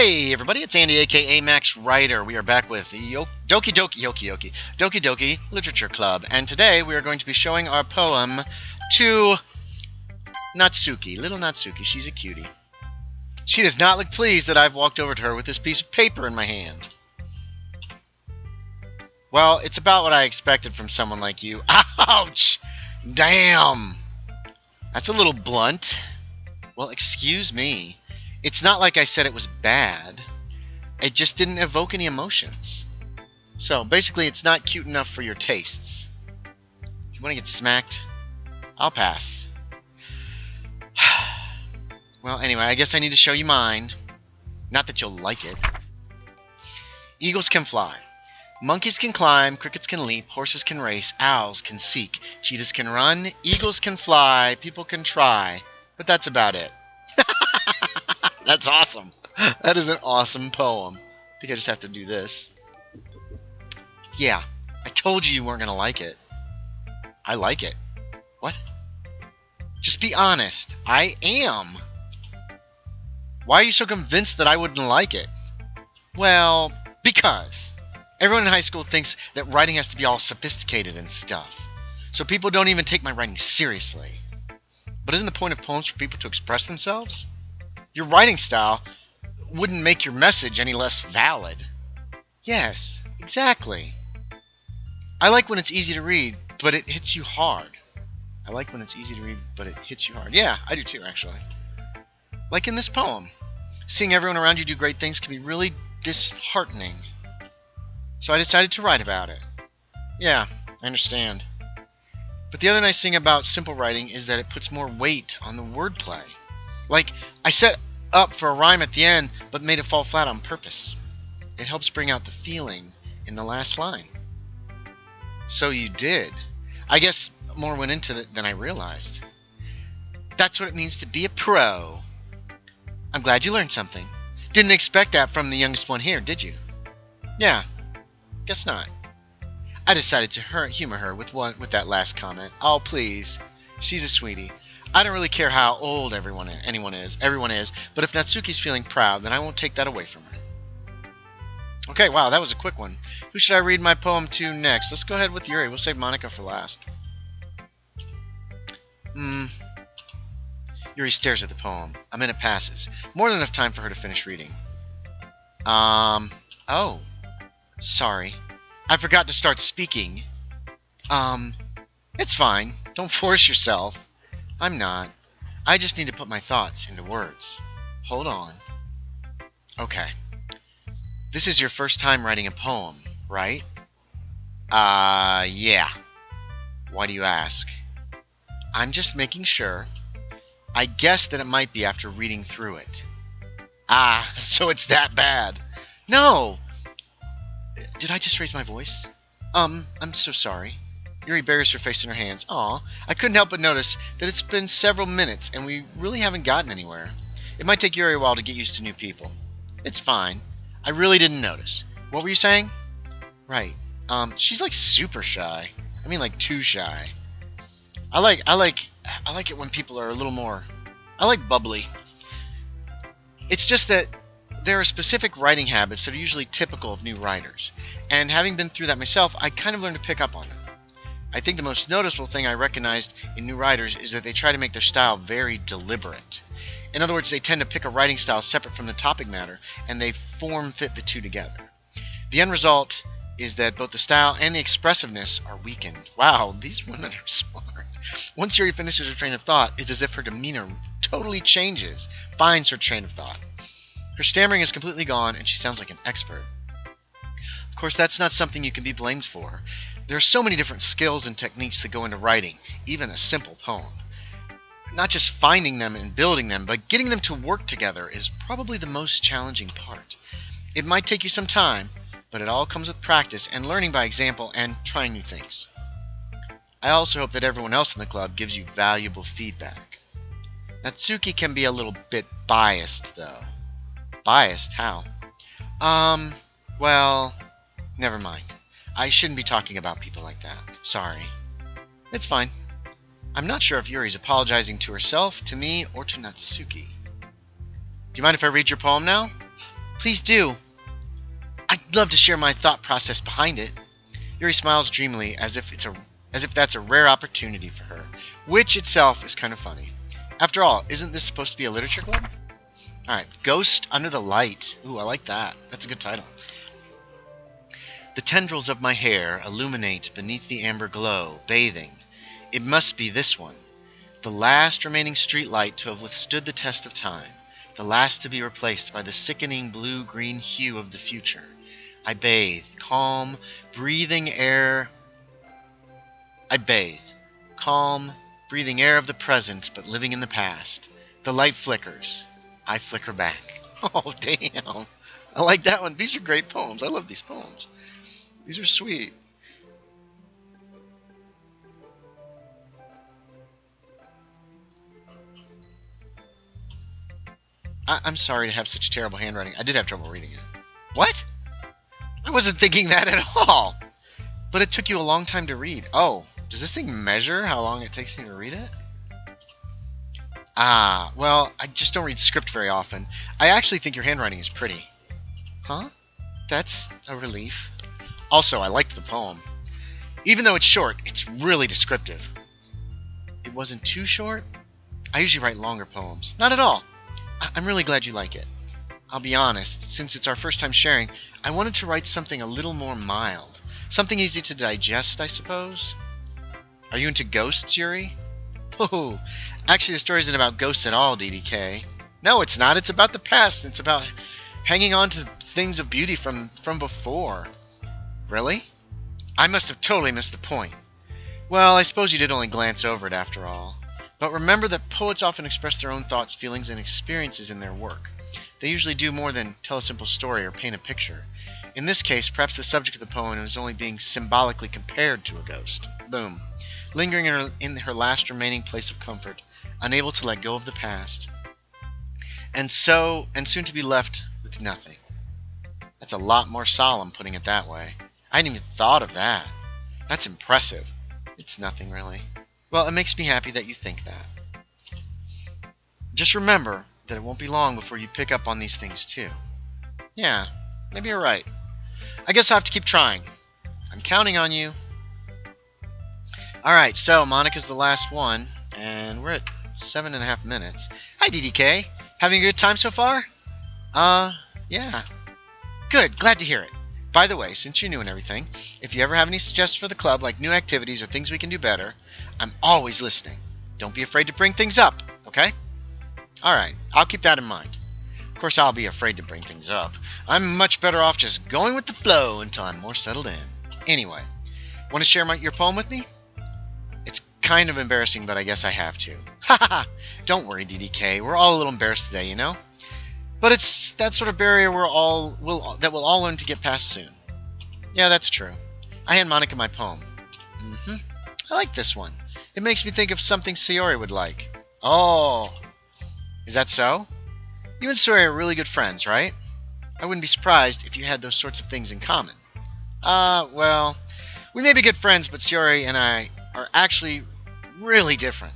Hey everybody, it's Andy aka Max Writer. We are back with the Doki Doki Literature Club, and today we are going to be showing our poem to Natsuki, little Natsuki. She's a cutie. She does not look pleased that I've walked over to her with this piece of paper in my hand. Well, it's about what I expected from someone like you. Ouch! Damn! That's a little blunt. Well, excuse me. It's not like I said it was bad. It just didn't evoke any emotions. So, basically, it's not cute enough for your tastes. If you want to get smacked, I'll pass. Well, anyway, I guess I need to show you mine. Not that you'll like it. Eagles can fly. Monkeys can climb, crickets can leap, horses can race, owls can seek, cheetahs can run, eagles can fly, people can try. But that's about it. That's awesome. That is an awesome poem. I think I just have to do this. Yeah, I told you weren't going to like it. I like it. What? Just be honest. I am. Why are you so convinced that I wouldn't like it? Well, because everyone in high school thinks that writing has to be all sophisticated and stuff. So people don't even take my writing seriously. But isn't the point of poems for people to express themselves? Your writing style wouldn't make your message any less valid. Yes, exactly. I like when it's easy to read, but it hits you hard. I like when it's easy to read, but it hits you hard. Yeah, I do too, actually. Like in this poem. Seeing everyone around you do great things can be really disheartening. So I decided to write about it. Yeah, I understand. But the other nice thing about simple writing is that it puts more weight on the wordplay. Like, I set up for a rhyme at the end, but made it fall flat on purpose. It helps bring out the feeling in the last line. So you did. I guess more went into it than I realized. That's what it means to be a pro. I'm glad you learned something. Didn't expect that from the youngest one here, did you? Yeah, guess not. I decided to humor her with that last comment. Oh, please. She's a sweetie. I don't really care how old everyone is, but if Natsuki's feeling proud, then I won't take that away from her. Okay, wow, that was a quick one. Who should I read my poem to next? Let's go ahead with Yuri. We'll save Monica for last. Yuri stares at the poem. A minute passes. More than enough time for her to finish reading. Oh. Sorry. I forgot to start speaking. It's fine. Don't force yourself. I'm not. I just need to put my thoughts into words. Hold on. Okay. This is your first time writing a poem, right? Yeah. Why do you ask? I'm just making sure. I guess that it might be after reading through it. Ah, so it's that bad. No! Did I just raise my voice? I'm so sorry. Yuri buries her face in her hands. Aw, I couldn't help but notice that it's been several minutes and we really haven't gotten anywhere. It might take Yuri a while to get used to new people. It's fine. I really didn't notice. What were you saying? Right. She's like super shy. I mean like too shy. I like it when people are a little more... I like bubbly. It's just that there are specific writing habits that are usually typical of new writers. And having been through that myself, I kind of learned to pick up on them. I think the most noticeable thing I recognized in new writers is that they try to make their style very deliberate. In other words, they tend to pick a writing style separate from the topic matter, and they form-fit the two together. The end result is that both the style and the expressiveness are weakened. Wow, these women are smart. Once Yuri finishes her train of thought, it's as if her demeanor totally changes, finds her train of thought. Her stammering is completely gone, and she sounds like an expert. Of course, that's not something you can be blamed for. There are so many different skills and techniques that go into writing, even a simple poem. Not just finding them and building them, but getting them to work together is probably the most challenging part. It might take you some time, but it all comes with practice and learning by example and trying new things. I also hope that everyone else in the club gives you valuable feedback. Natsuki can be a little bit biased, though. Biased? How? Well, never mind. I shouldn't be talking about people like that. Sorry. It's fine. I'm not sure if Yuri's apologizing to herself, to me, or to Natsuki. Do you mind if I read your poem now? Please do. I'd love to share my thought process behind it. Yuri smiles dreamily as if that's a rare opportunity for her, which itself is kind of funny. After all, isn't this supposed to be a literature club? Alright, Ghost Under the Light. Ooh, I like that. That's a good title. The tendrils of my hair illuminate beneath the amber glow, bathing. It must be this one. The last remaining street light to have withstood the test of time. The last to be replaced by the sickening blue-green hue of the future. I bathe, calm, breathing air of the present, but living in the past. The light flickers. I flicker back. Oh, damn. I like that one. These are great poems. I love these poems. These are sweet. I'm sorry to have such terrible handwriting. I did have trouble reading it. What? I wasn't thinking that at all. But it took you a long time to read. Oh, does this thing measure how long it takes me to read it? Ah, well, I just don't read script very often. I actually think your handwriting is pretty. Huh? That's a relief. Also, I liked the poem. Even though it's short, it's really descriptive. It wasn't too short? I usually write longer poems. Not at all. I'm really glad you like it. I'll be honest, since it's our first time sharing, I wanted to write something a little more mild. Something easy to digest, I suppose. Are you into ghosts, Yuri? Oh, actually the story isn't about ghosts at all, DDK. No, it's not. It's about the past. It's about hanging on to things of beauty from before. Really? I must have totally missed the point. Well, I suppose you did only glance over it after all. But remember that poets often express their own thoughts, feelings, and experiences in their work. They usually do more than tell a simple story or paint a picture. In this case, perhaps the subject of the poem is only being symbolically compared to a ghost. Boom. Lingering in her last remaining place of comfort, unable to let go of the past. And soon to be left with nothing. That's a lot more solemn, putting it that way. I hadn't even thought of that. That's impressive. It's nothing, really. Well, it makes me happy that you think that. Just remember that it won't be long before you pick up on these things, too. Yeah, maybe you're right. I guess I'll have to keep trying. I'm counting on you. Alright, so Monica's the last one, and we're at 7.5 minutes. Hi, DDK. Having a good time so far? Yeah. Good, glad to hear it. By the way, since you're new and everything, if you ever have any suggestions for the club, like new activities or things we can do better, I'm always listening. Don't be afraid to bring things up, okay? Alright, I'll keep that in mind. Of course, I'll be afraid to bring things up. I'm much better off just going with the flow until I'm more settled in. Anyway, want to share your poem with me? It's kind of embarrassing, but I guess I have to. Ha ha ha! Don't worry, DDK. We're all a little embarrassed today, you know? But it's that sort of barrier we'll all learn to get past soon. Yeah, that's true. I hand Monica my poem. I like this one. It makes me think of something Sayori would like. Oh, is that so? You and Sayori are really good friends, right? I wouldn't be surprised if you had those sorts of things in common. Well, we may be good friends, but Sayori and I are actually really different.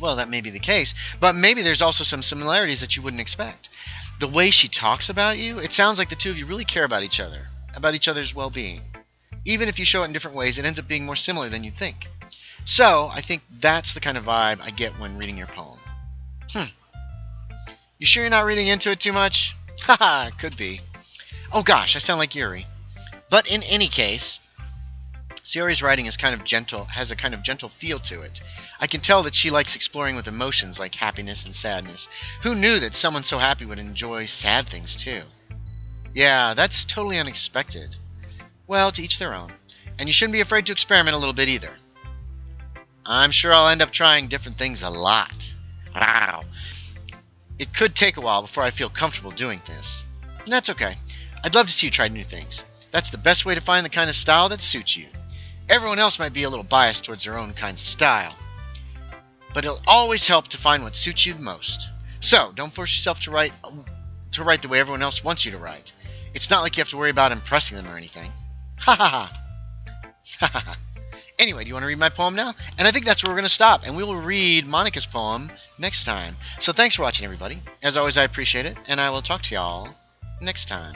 Well, that may be the case, but maybe there's also some similarities that you wouldn't expect. The way she talks about you, it sounds like the two of you really care about each other, about each other's well-being. Even if you show it in different ways, it ends up being more similar than you think. So, I think that's the kind of vibe I get when reading your poem. You sure you're not reading into it too much? Haha, could be. Oh gosh, I sound like Yuri. But in any case, Sayori's writing is has a kind of gentle feel to it. I can tell that she likes exploring with emotions like happiness and sadness. Who knew that someone so happy would enjoy sad things too? Yeah, that's totally unexpected. Well, to each their own. And you shouldn't be afraid to experiment a little bit either. I'm sure I'll end up trying different things a lot. Wow. It could take a while before I feel comfortable doing this. And that's okay. I'd love to see you try new things. That's the best way to find the kind of style that suits you. Everyone else might be a little biased towards their own kinds of style. But it'll always help to find what suits you the most. So, don't force yourself to write the way everyone else wants you to write. It's not like you have to worry about impressing them or anything. Ha ha ha. Ha ha ha. Anyway, do you want to read my poem now? And I think that's where we're going to stop, and we will read Monica's poem next time. So thanks for watching, everybody. As always, I appreciate it, and I will talk to y'all next time.